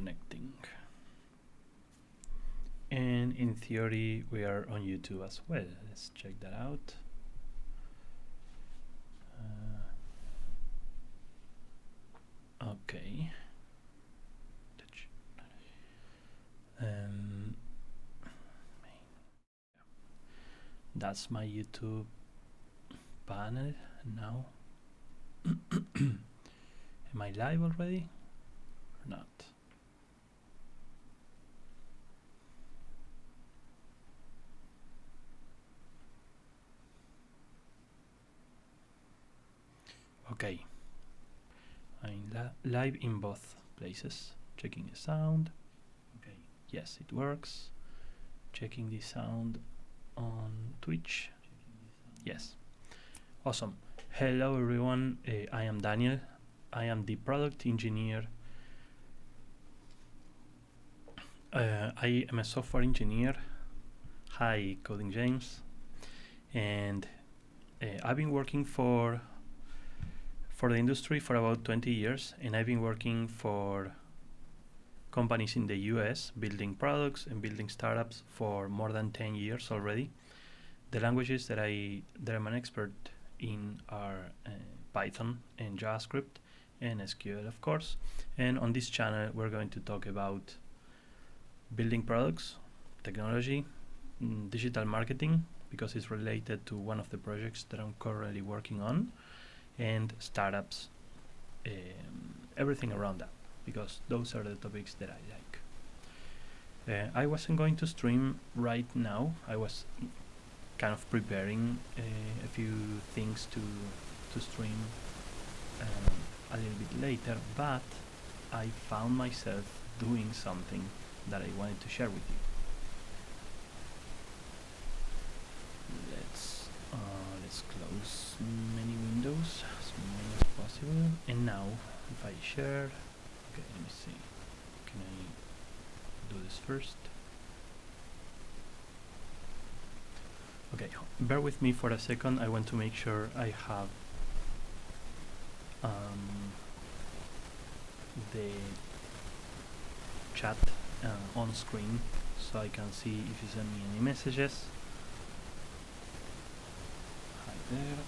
connecting. And in theory, we are on YouTube as well. Let's check that out. Okay. That's my YouTube panel now. Am I live already or not? Okay, I'm live in both places. Checking the sound. Okay, yes, it works. Checking the sound on Twitch. Yes, awesome. Hello everyone, I am Daniel. I am the product engineer. I am a software engineer. Hi, Coding James. And I've been working for the industry for about 20 years, and I've been working for companies in the US building products and building startups for more than 10 years already. The languages that I'm an expert in are Python and JavaScript and SQL, of course. And on this channel, we're going to talk about building products, technology, digital marketing, because it's related to one of the projects that I'm currently working on, and startups, everything around that, because those are the topics that I like. I wasn't going to stream right now. I was kind of preparing a few things to stream a little bit later, but I found myself doing something that I wanted to share with you. Let's close many windows as many as possible. And now, if I share, okay, let me see. Can I do this first? Okay, bear with me for a second. I want to make sure I have the chat on screen, so I can see if you send me any messages. Hi there.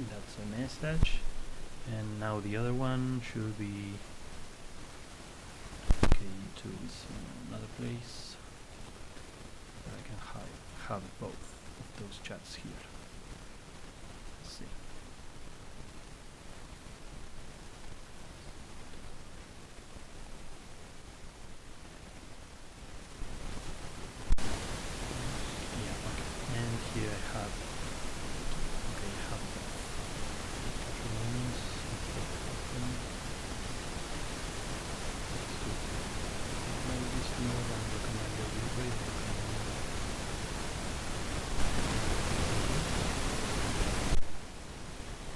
That's a message. And now the other one should be, okay, YouTube is in another place, but I can have both of those chats here. Let's see. Yeah, okay. And here I have, okay, I have both. More than recommended bitrate.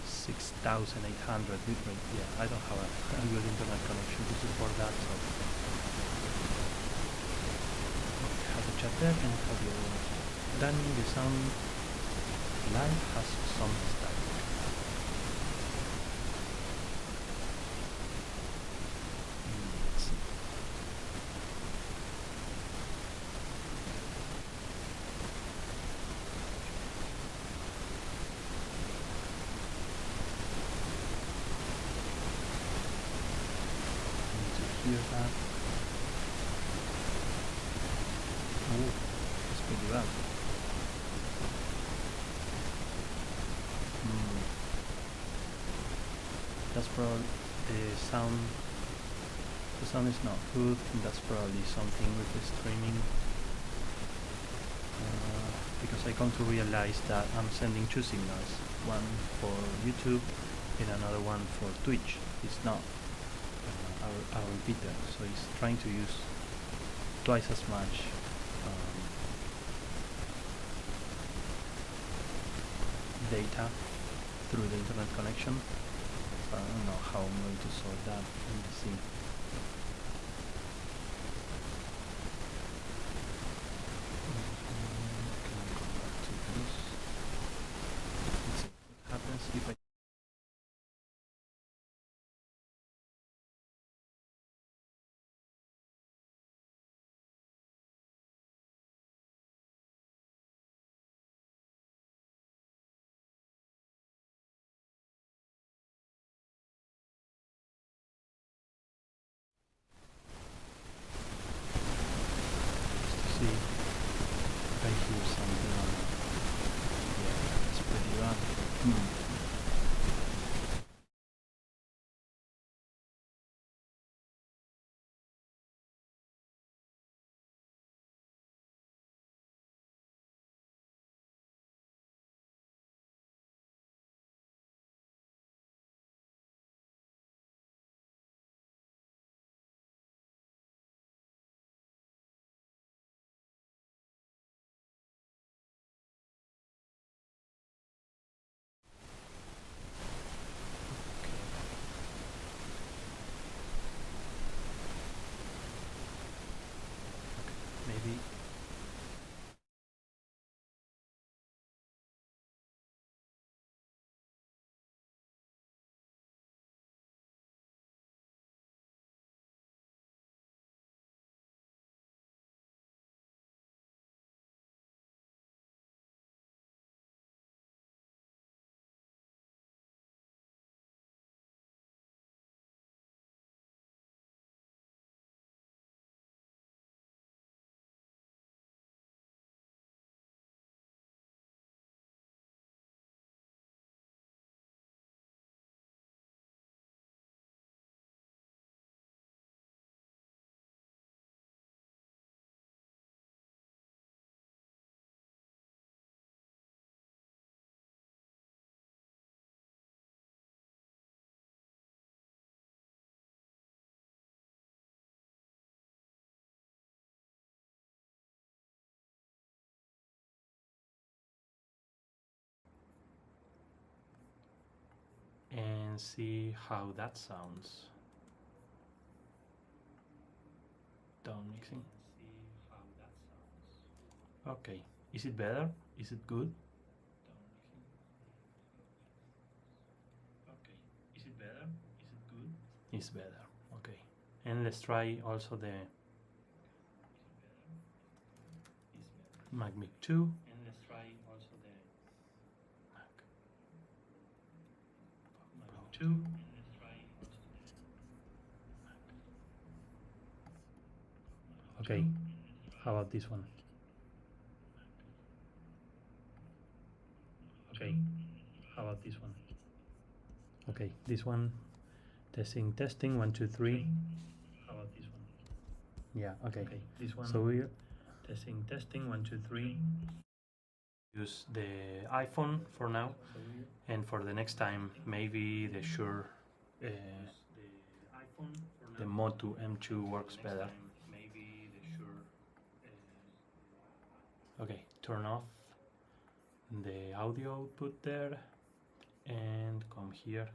6,800 bitrate. Yeah, I don't have a good internet connection to support that, so okay, have the chat there and have the other one. Then the sound live has some static. Let's see. Hear that. Oh, it's pretty bad. That's probably the sound. The sound is not good. That's probably something with the streaming. Because I come to realize that I'm sending two signals, one for YouTube and another one for Twitch. It's not our repeater, so it's trying to use twice as much data through the internet connection. So I don't know how I'm going to sort that. Let me see. Let's see what happens if I and see how that sounds. Down mixing. Okay, is it better? Is it good? Okay, is it better? Is it good? It's better, okay. And let's try also the Mac Mic 2. And let's try also the Mac 2. And let's try also the Mac. Okay, how about this one? Okay, how about this one? Okay, this one. Testing, 1, 2, 3. How about this one? Yeah, okay. This one. So we testing, 1, 2, 3. Use the iPhone for now, and for the next time, maybe the Shure, the Motu M2 works better. Maybe the Shure. Okay, turn off the audio output there, and come here.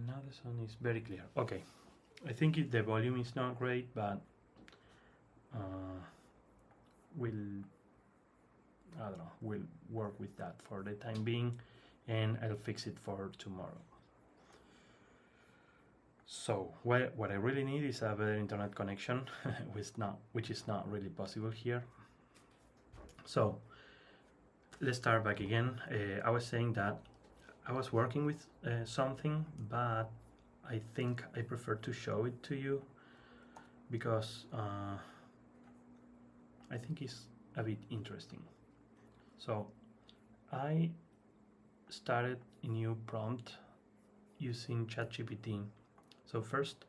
Now the sound is very clear. Okay, I think the volume is not great, but we'll work with that for the time being, and I'll fix it for tomorrow. So what I really need is a better internet connection, which is not really possible here. So let's start back again. I was saying that I was working with something, but I think I prefer to show it to you because I think it's a bit interesting. So I started a new prompt using ChatGPT. So first,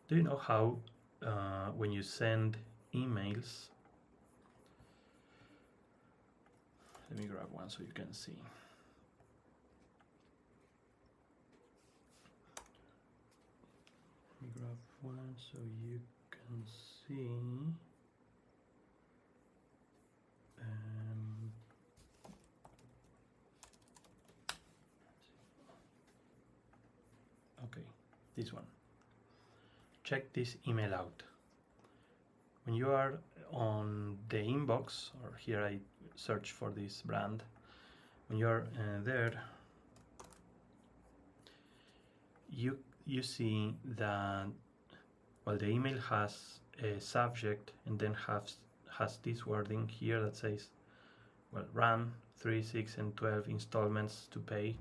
do you know how when you send emails, let me grab one so you can see. Let me grab one so you can see. Okay, this one. Check this email out. When you are on the inbox, or here I search for this brand, when you are there, you see that, well, the email has a subject and then has this wording here that says, well, RAM 3, 6, and 12 installments to pay.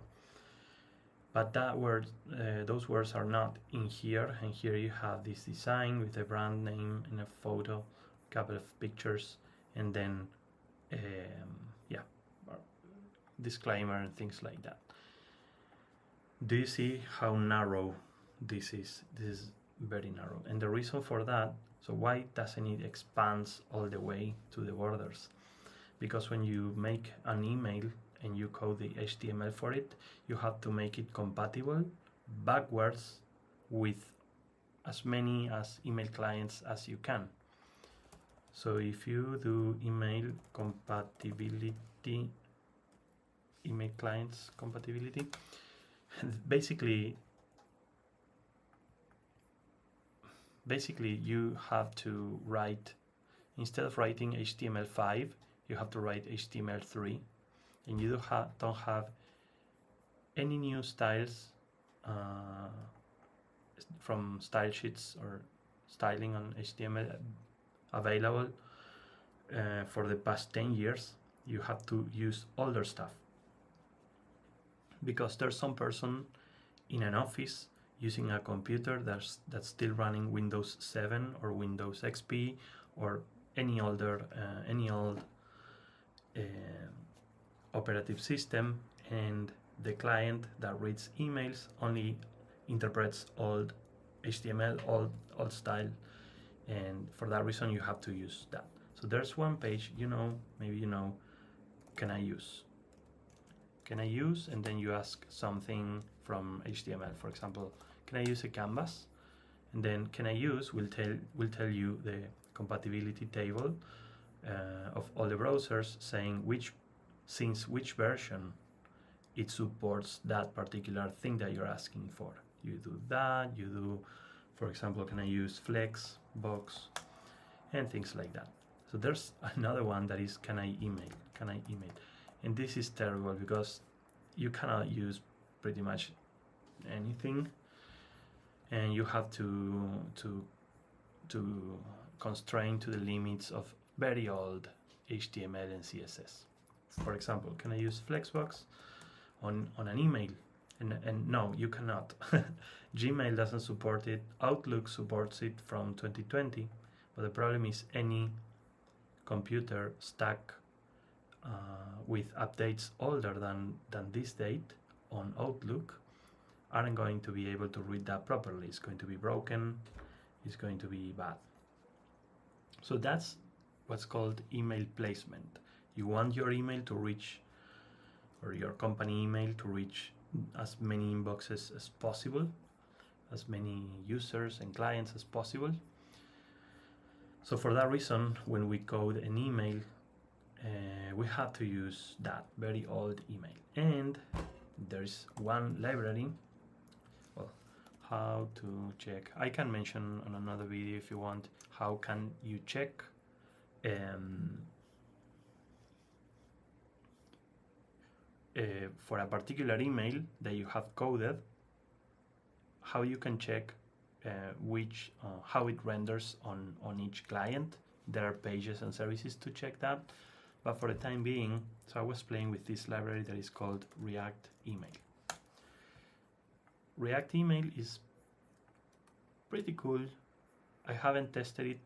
But that word, those words are not in here, and here you have this design with a brand name and a photo, a couple of pictures, and then disclaimer and things like that. Do you see how narrow this is? This is very narrow, and the reason for that, so why doesn't it expand all the way to the borders? Because when you make an email and you code the HTML for it, you have to make it compatible backwards with as many as email clients as you can. So if you do email compatibility, email clients compatibility, basically you have to write, instead of writing HTML5, you have to write HTML3, and you don't have any new styles from style sheets or styling on HTML available for the past 10 years. You have to use older stuff because there's some person in an office using a computer that's still running Windows 7 or Windows XP or any old operative system, and the client that reads emails only interprets old HTML, old style, and for that reason you have to use that. So there's one page, maybe can I use, and then you ask something from HTML, for example, can I use a canvas? And then can I use will tell you the compatibility table of all the browsers, saying which version it supports that particular thing that you're asking for. You do that, you do, for example, can I use Flexbox and things like that. So there's another one that is can I email? Can I email? And this is terrible because you cannot use pretty much anything, and you have to constrain to the limits of very old HTML and CSS. For example, can I use Flexbox on an email? And no, you cannot. Gmail doesn't support it. Outlook supports it from 2020, but the problem is any computer stuck with updates older than this date on Outlook aren't going to be able to read that properly. It's going to be broken, it's going to be bad. So that's what's called email placement. You want your email to reach, or your company email to reach as many inboxes as possible, as many users and clients as possible. So for that reason, when we code an email, we have to use that very old email. And there's one library, well, how to check. I can mention on another video if you want, how can you check for a particular email that you have coded, how you can check how it renders on each client. There are pages and services to check that, but for the time being, so I was playing with this library that is called React Email. React Email is pretty cool. I haven't tested it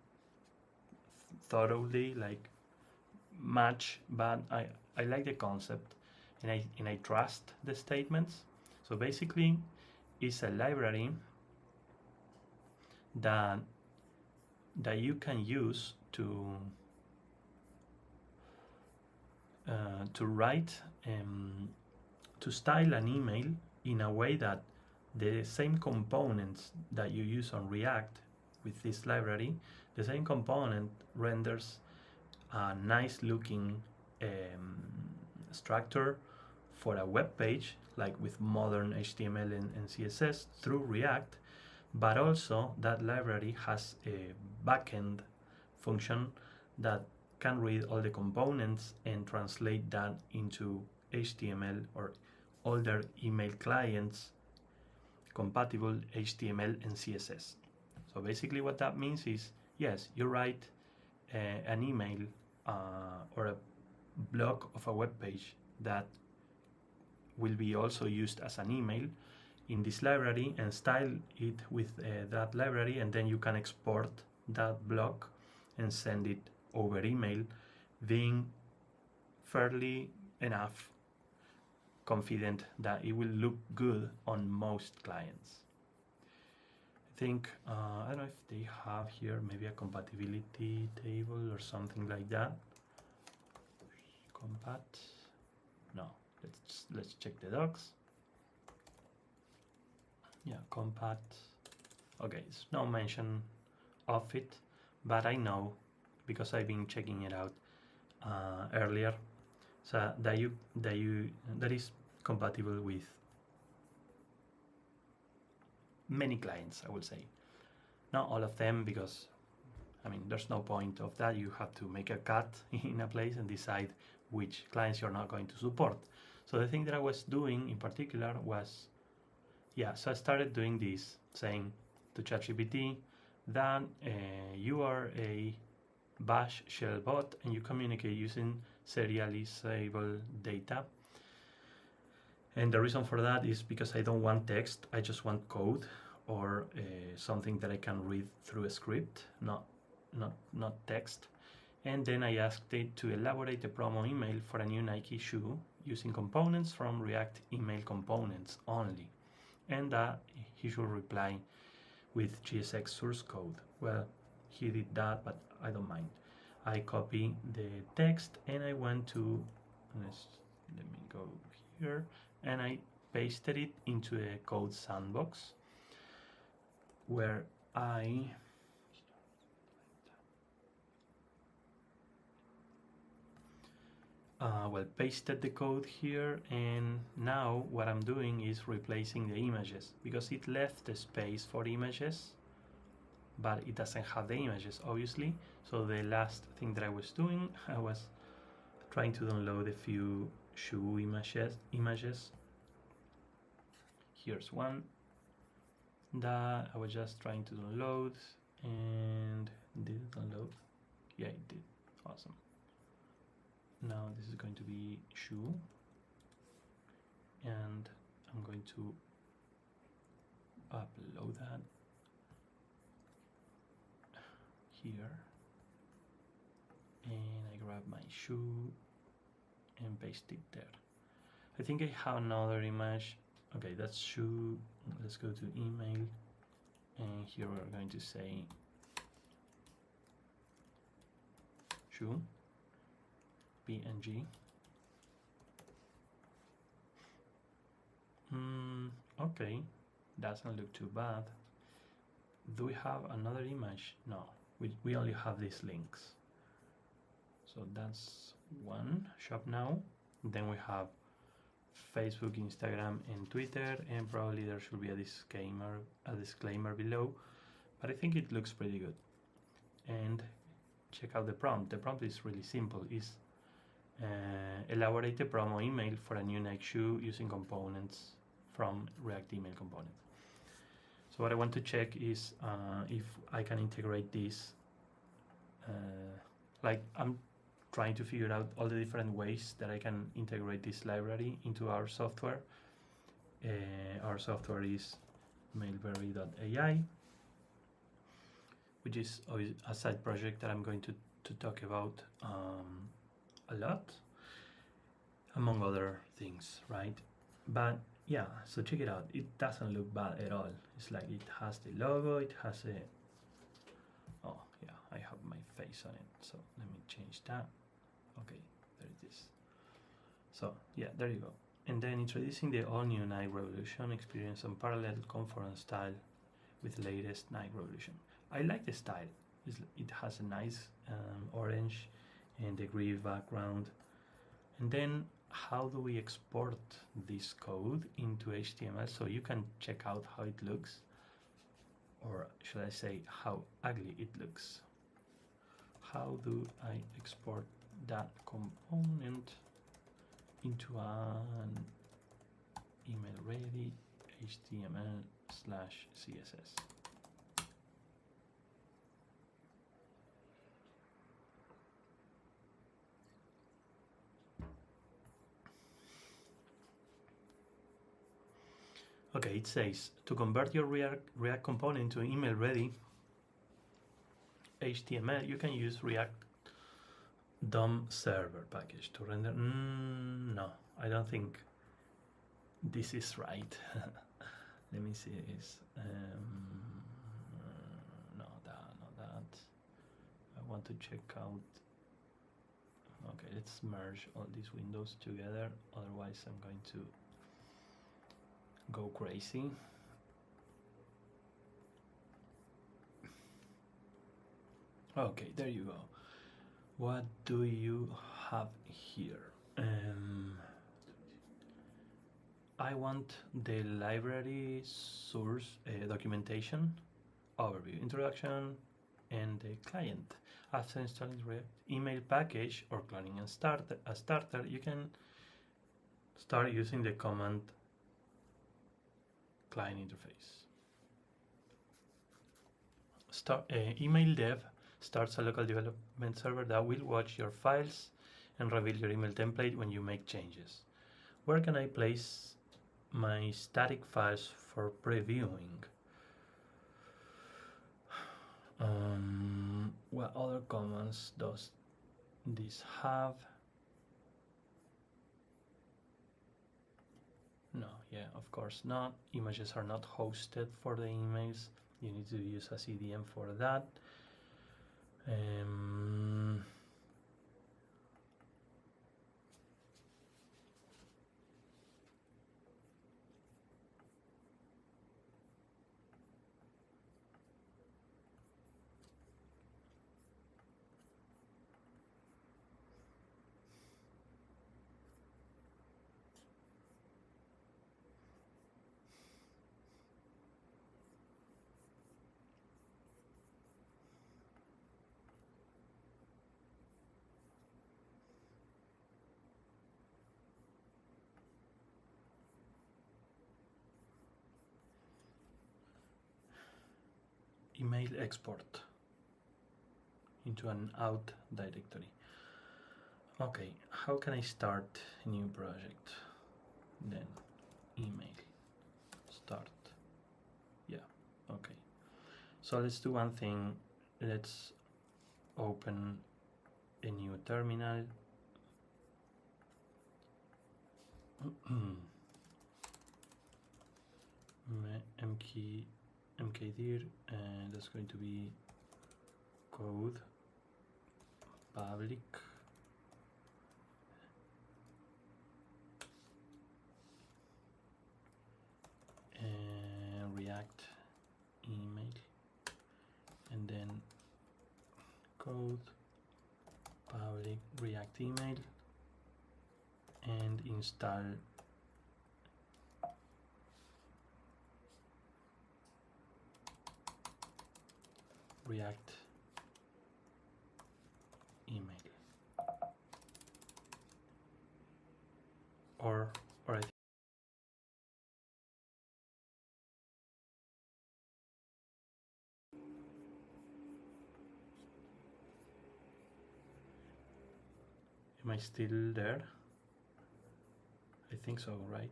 thoroughly, like much, but I like the concept, and I trust the statements. So basically, it's a library that you can use to write to style an email in a way that the same components that you use on React with this library, the same component renders a nice looking structure for a web page, like with modern HTML and CSS through React, but also that library has a backend function that can read all the components and translate that into HTML or older email clients compatible HTML and CSS. So basically what that means is, yes, you write an email or a block of a web page that will be also used as an email in this library and style it with that library, and then you can export that block and send it over email, being fairly enough confident that it will look good on most clients. I think, I don't know if they have here maybe a compatibility table or something like that. Compat, no, let's check the docs. Yeah, compat, okay, it's no mention of it, but I know because I've been checking it out earlier, so that is compatible with many clients, I would say. Not all of them, because I mean there's no point of that. You have to make a cut in a place and decide which clients you're not going to support. So the thing that I was doing in particular was, yeah, so I started doing this, saying to ChatGPT that you are a bash shell bot and you communicate using serializable data. And the reason for that is because I don't want text, I just want code or something that I can read through a script, not text. And then I asked it to elaborate a promo email for a new Nike shoe using components from React email components only. And he should reply with JSX source code. Well, he did that, but I don't mind. I copy the text and I went to, let me go here, and I pasted it into a code sandbox where I well, pasted the code here, and now what I'm doing is replacing the images because it left the space for images, but it doesn't have the images, obviously. So the last thing that I was doing, I was trying to download a few shoe images. Here's one that I was just trying to download, and did it download? Yeah, it did. Awesome. Now this is going to be shoe, and I'm going to upload that here, and I grab my shoe and paste it there. I think I have another image. Okay, that's shoe. Let's go to email, and here we're going to say shoe PNG. Okay, doesn't look too bad. Do we have another image? No, we only have these links. So that's one, shop now. Then we have Facebook, Instagram, and Twitter, and probably there should be a disclaimer below, but I think it looks pretty good. And check out the prompt. The prompt is really simple. It's elaborate a promo email for a new Nike shoe using components from React email components. So what I want to check is if I can integrate this. Like I'm trying to figure out all the different ways that I can integrate this library into our software. Our software is mailberry.ai, which is a side project that I'm going to talk about a lot, among other things, right? But yeah, so check it out. It doesn't look bad at all. It's like it has the logo, it has a, oh yeah, I have my face on it, so let me change that. Okay, there it is. So yeah, there you go. And then introducing the all new Nike Revolution experience and parallel comfort and style with the latest Nike Revolution. I like the style. It has a nice orange and the gray background. And then how do we export this code into HTML so you can check out how it looks, or should I say how ugly it looks? How do I export that component into an email ready HTML/CSS? Okay, it says to convert your React component to email ready HTML, you can use React DOM server package to render. No, I don't think this is right. Let me see this. No, not that. I want to check out. Okay, let's merge all these windows together. Otherwise, I'm going to go crazy. Okay, there you go. What do you have here? I want the library source documentation, overview, introduction, and the client. After installing the React email package or cloning a starter, you can start using the command client interface. Email dev starts a local development server that will watch your files and reveal your email template when you make changes. Where can I place my static files for previewing? What other commands does this have? No, yeah, of course not. Images are not hosted for the emails. You need to use a CDN for that. email export into an out directory. Okay, how can I start a new project? Then email start. Yeah, okay. So let's do one thing. Let's open a new terminal. mkdir, and that's going to be code public and react email, and then code public react email, and install react email, or I think am I still there? I think so, right?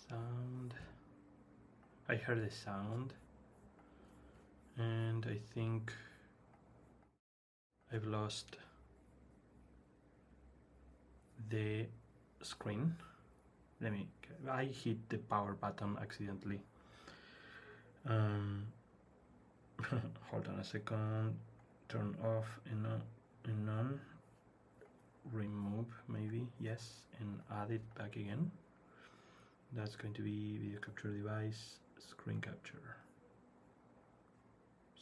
Sound. I heard the sound, and I think I've lost the screen. I hit the power button accidentally. Hold on a second. Turn off and on. Remove, maybe, yes, and add it back again. That's going to be video capture device, screen capture.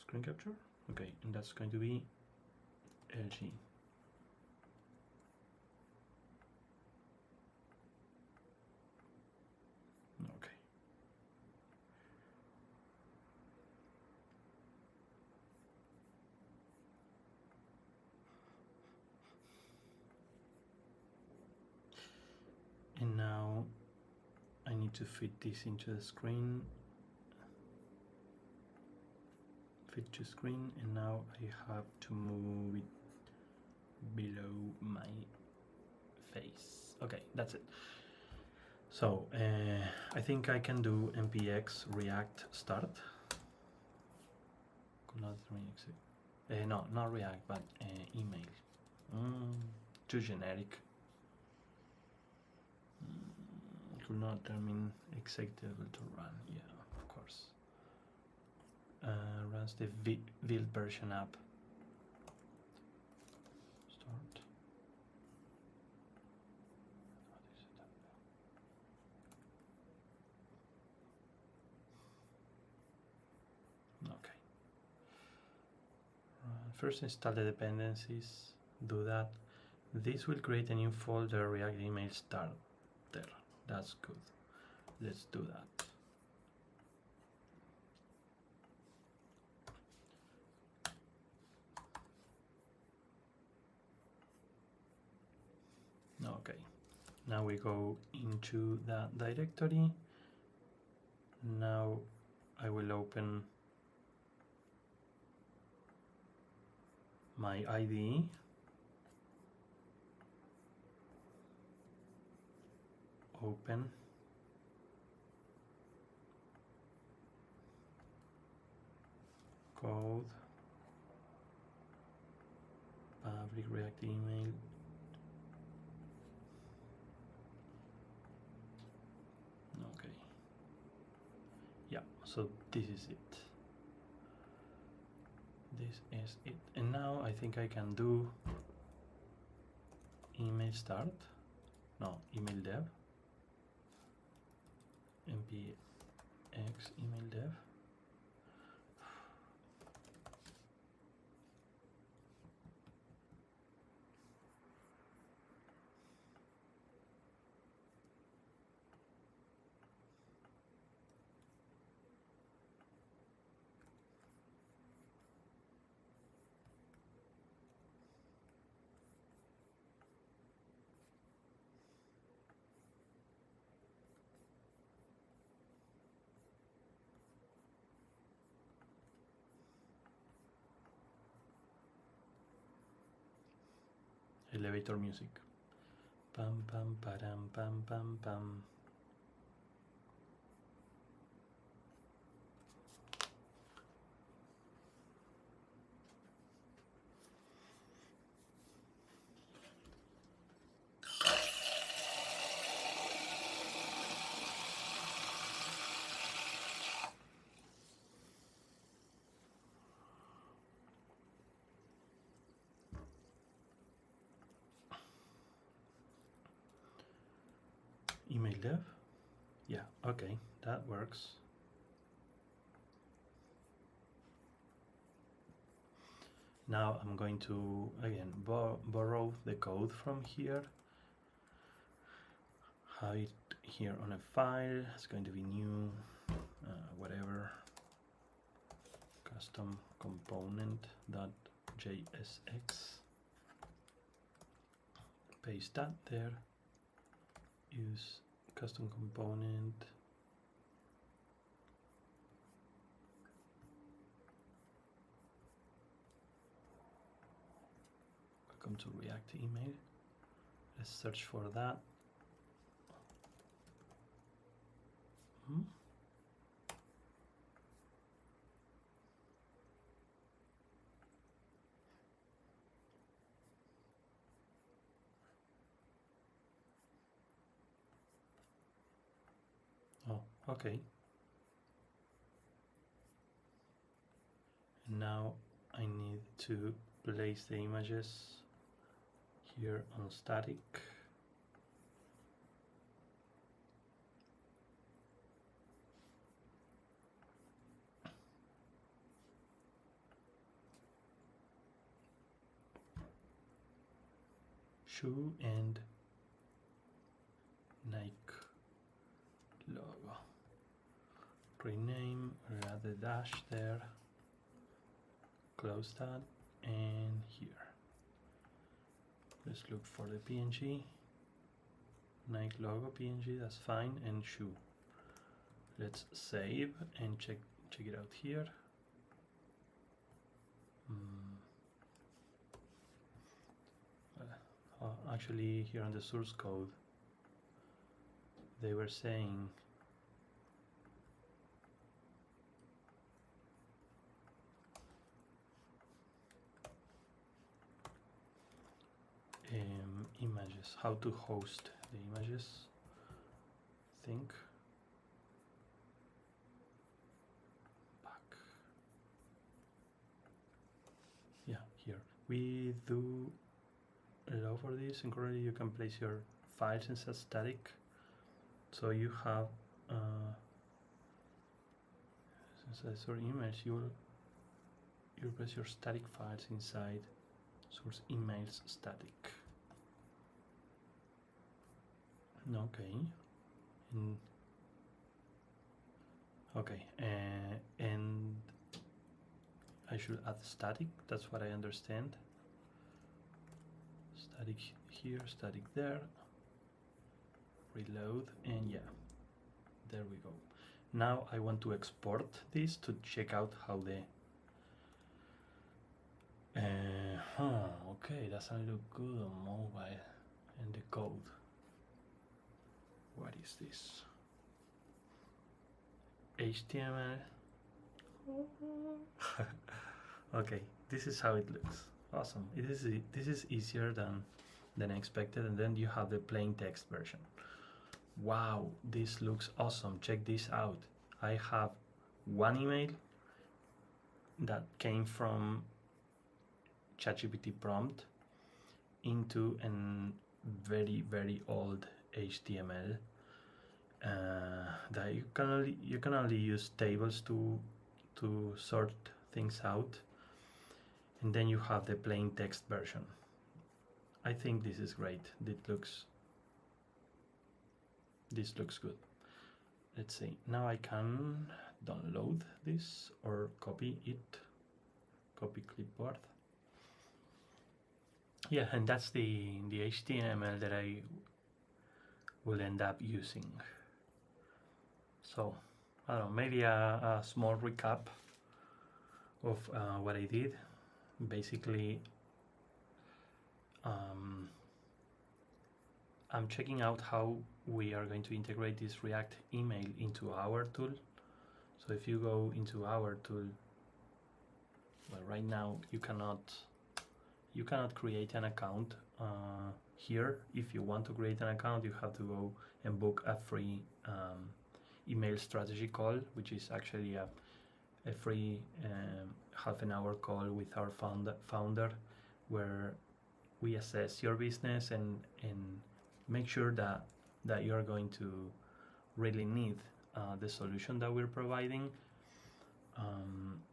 Screen capture? Okay, and that's going to be LG. Okay. And now I need to fit this into the screen. Fit to screen, and now I have to move it below my face. Okay, that's it. So I think I can do npx react start. No, not react, but email. Too generic. Could not determine executable to run. Yeah, of course. Runs the build version app. Start. Okay. First install the dependencies. Do that. This will create a new folder, React Email Starter. That's good. Let's do that. Okay. Now we go into that directory. Now I will open my IDE. Open. Code. Public React email. Okay. Yeah, so this is it. This is it. And now I think I can do email start. No, email dev. npx email dev. elevator music. Pam pam padam pam pam pam. Email dev? Yeah, okay, that works. Now I'm going to, again, borrow the code from here. Have it here on a file. It's going to be new, whatever, custom component.jsx. Paste that there. Use custom component. Welcome to React email. Let's search for that. Oh, okay. And now I need to place the images here on static. Shoe and Nike logo. Rename, add the dash there. Close that, and here. Let's look for the PNG. Nike logo PNG, that's fine, and shoe. Let's save and check it out here. Actually, here on the source code, they were saying images, how to host the images. Think back. Yeah, here we do allow for this, and currently you can place your files inside static. So you have since I saw image, you place your static files inside source emails static. Okay. Okay, and I should add static, that's what I understand. Static here, static there. Reload, and yeah, there we go. Now I want to export this to check out how the okay, doesn't look good on mobile. And the code, what is this? HTML. Okay, this is how it looks. Awesome. This is easier than I expected. And then you have the plain text version. Wow, this looks awesome. Check this out. I have one email that came from ChatGPT prompt into a very old HTML that you can only use tables to sort things out, and then you have the plain text version. I think this is great. This looks good. Let's see. Now I can download this or copy it. Copy clipboard. Yeah, and that's the HTML that I will end up using. So, I don't know, maybe a small recap of what I did. Basically, I I'm checking out how we are going to integrate this React email into our tool. So if you go into our tool, well, right now you cannot create an account here. If you want to create an account, you have to go and book a free email strategy call, which is actually a free half an hour call with our founder, where we assess your business and make sure that you're going to really need the solution that we're providing.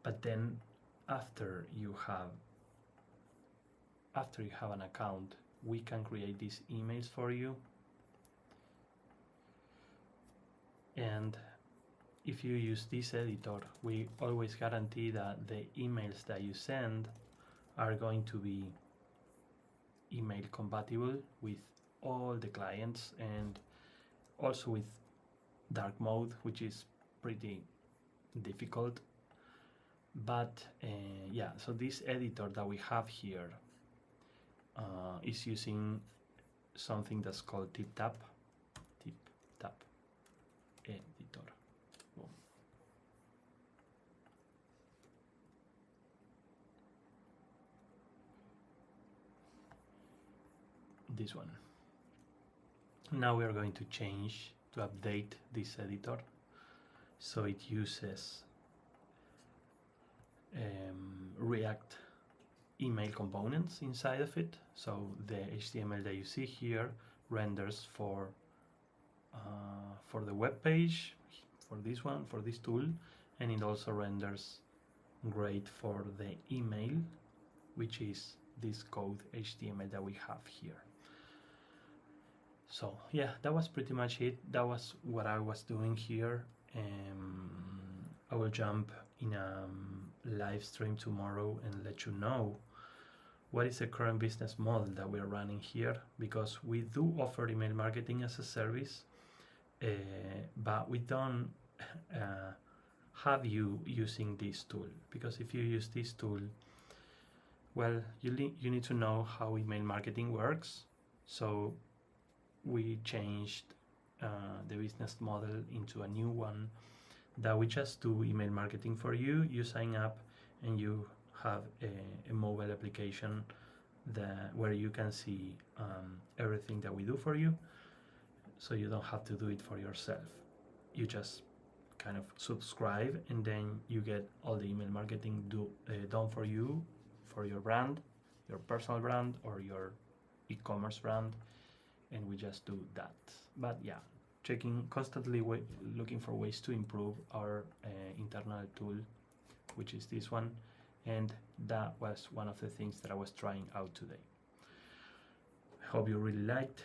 But then after you have an account, we can create these emails for you. And if you use this editor, we always guarantee that the emails that you send are going to be email compatible with all the clients, and also with dark mode, which is pretty difficult. But yeah, so this editor that we have here is using something that's called TipTap editor. Boom. This one. Now we are going to change to update this editor, so it uses React email components inside of it. So the HTML that you see here renders for the web page, for this one, for this tool, and it also renders great for the email, which is this code HTML that we have here. So yeah, that was pretty much it. That was what I was doing here. I will jump in a live stream tomorrow and let you know what is the current business model that we're running here, because we do offer email marketing as a service, but we don't have you using this tool, because if you use this tool, well, you need to know how email marketing works. So we changed the business model into a new one that we just do email marketing for you. You sign up and you have a mobile application where you can see everything that we do for you, so you don't have to do it for yourself. You just kind of subscribe, and then you get all the email marketing done for you, for your brand, your personal brand, or your e-commerce brand, and we just do that. But yeah, constantly looking for ways to improve our internal tool, which is this one, and that was one of the things that I was trying out today. I hope you really liked.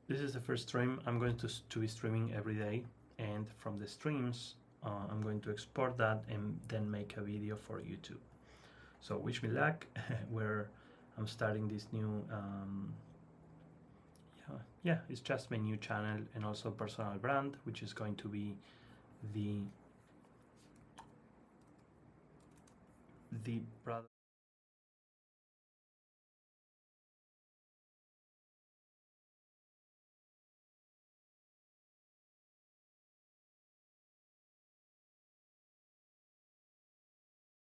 This is the first stream. I'm going to be streaming every day, and from the streams I'm going to export that and then make a video for YouTube. So wish me luck. Where I'm starting this new yeah, it's just my new channel and also personal brand, which is going to be the product.